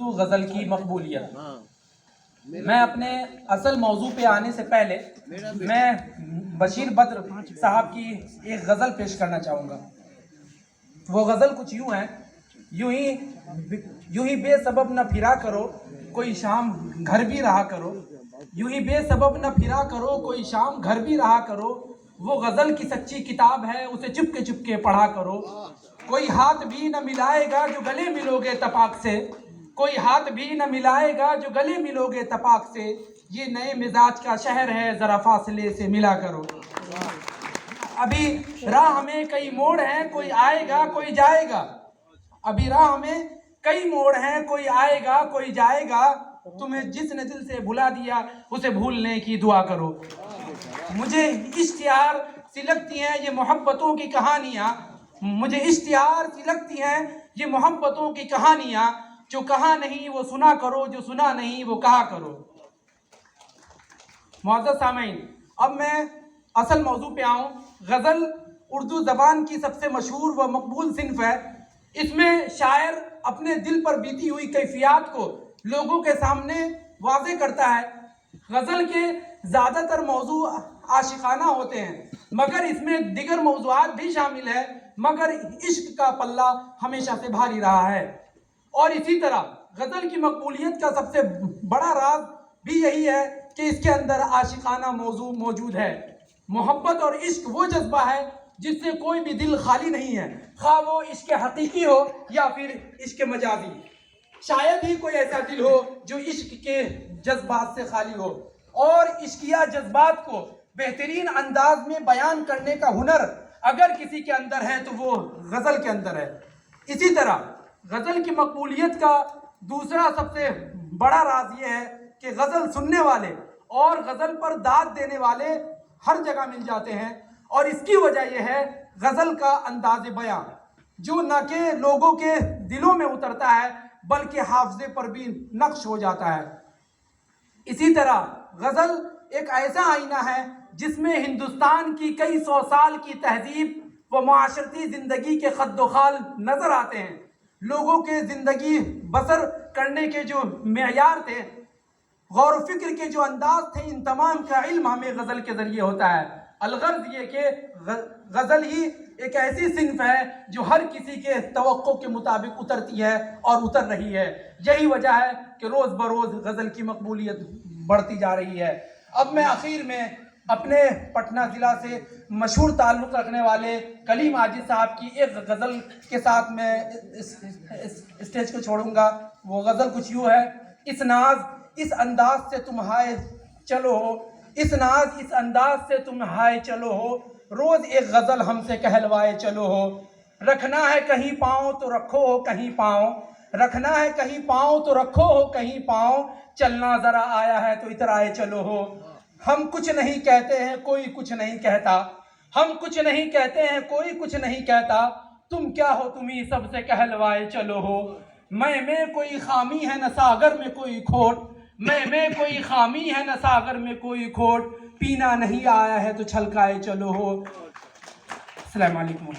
اردو غزل کی مقبولیت۔ میں اپنے اصل موضوع پہ آنے سے پہلے میں بشیر بدر صاحب کی ایک غزل پیش کرنا چاہوں گا۔ وہ غزل کچھ یوں ہے: یوں ہی بے سبب نہ پھرا کرو کوئی شام گھر بھی رہا کرو، یوں ہی بے سبب نہ پھرا کرو کوئی شام گھر بھی رہا کرو، وہ غزل کی سچی کتاب ہے اسے چپ کے پڑھا کرو، کوئی ہاتھ بھی نہ ملائے گا جو گلے ملو گے تپاک سے، کوئی ہاتھ بھی نہ ملائے گا جو گلے ملو گے تپاک سے، یہ نئے مزاج کا شہر ہے ذرا فاصلے سے ملا کرو۔ ابھی راہ میں کئی موڑ ہیں کوئی آئے گا کوئی جائے گا، ابھی راہ میں کئی موڑ ہیں کوئی آئے گا کوئی جائے گا، تمہیں جس نے دل سے بھلا دیا اسے بھولنے کی دعا کرو۔ مجھے اشتہار سی لگتی ہیں یہ محبتوں کی کہانیاں، مجھے اشتہار سی لگتی ہیں یہ محبتوں کی کہانیاں، جو کہا نہیں وہ سنا کرو جو سنا نہیں وہ کہا کرو۔ معزز سامعین، اب میں اصل موضوع پہ آؤں۔ غزل اردو زبان کی سب سے مشہور و مقبول صنف ہے۔ اس میں شاعر اپنے دل پر بیتی ہوئی کیفیات کو لوگوں کے سامنے واضح کرتا ہے۔ غزل کے زیادہ تر موضوع عاشقانہ ہوتے ہیں، مگر اس میں دیگر موضوعات بھی شامل ہیں، مگر عشق کا پلہ ہمیشہ سے بھاری رہا ہے۔ اور اسی طرح غزل کی مقبولیت کا سب سے بڑا راز بھی یہی ہے کہ اس کے اندر عاشقانہ موضوع موجود ہے۔ محبت اور عشق وہ جذبہ ہے جس سے کوئی بھی دل خالی نہیں ہے، خواہ وہ عشق حقیقی ہو یا پھر عشق مجازی۔ شاید ہی کوئی ایسا دل ہو جو عشق کے جذبات سے خالی ہو، اور عشقیہ جذبات کو بہترین انداز میں بیان کرنے کا ہنر اگر کسی کے اندر ہے تو وہ غزل کے اندر ہے۔ اسی طرح غزل کی مقبولیت کا دوسرا سب سے بڑا راز یہ ہے کہ غزل سننے والے اور غزل پر داد دینے والے ہر جگہ مل جاتے ہیں، اور اس کی وجہ یہ ہے غزل کا انداز بیان جو نہ کہ لوگوں کے دلوں میں اترتا ہے بلکہ حافظے پر بھی نقش ہو جاتا ہے۔ اسی طرح غزل ایک ایسا آئینہ ہے جس میں ہندوستان کی کئی سو سال کی تہذیب و معاشرتی زندگی کے خد و خال نظر آتے ہیں۔ لوگوں کے زندگی بسر کرنے کے جو معیار تھے، غور و فکر کے جو انداز تھے، ان تمام کا علم ہمیں غزل کے ذریعے ہوتا ہے۔ الغرض یہ کہ غزل ہی ایک ایسی صنف ہے جو ہر کسی کے توقع کے مطابق اترتی ہے اور اتر رہی ہے۔ یہی وجہ ہے کہ روز بروز غزل کی مقبولیت بڑھتی جا رہی ہے۔ اب میں آخر میں اپنے پٹنہ ضلع سے مشہور تعلق رکھنے والے کلیم عاجز صاحب کی ایک غزل کے ساتھ میں اسٹیج کو چھوڑوں گا۔ وہ غزل کچھ یوں ہے: اس ناز اس انداز سے تم ہائے چلو ہو، اس ناز اس انداز سے تم ہائے چلو ہو، روز ایک غزل ہم سے کہلوائے چلو ہو، رکھنا ہے کہیں پاؤں تو رکھو ہو کہیں پاؤں، رکھنا ہے کہیں پاؤں تو رکھو ہو کہیں پاؤں، چلنا ذرا آیا ہے تو اترائے چلو ہو۔ ہم کچھ نہیں کہتے ہیں کوئی کچھ نہیں کہتا، ہم کچھ نہیں کہتے ہیں کوئی کچھ نہیں کہتا، تم کیا ہو تمہیں سب سے کہلوائے چلو ہو۔ میں کوئی خامی ہے نہ ساغر میں کوئی کھوٹ، میں کوئی خامی ہے نہ ساغر میں کوئی کھوٹ، پینا نہیں آیا ہے تو چھلکائے چلو ہو۔ السلام علیکم۔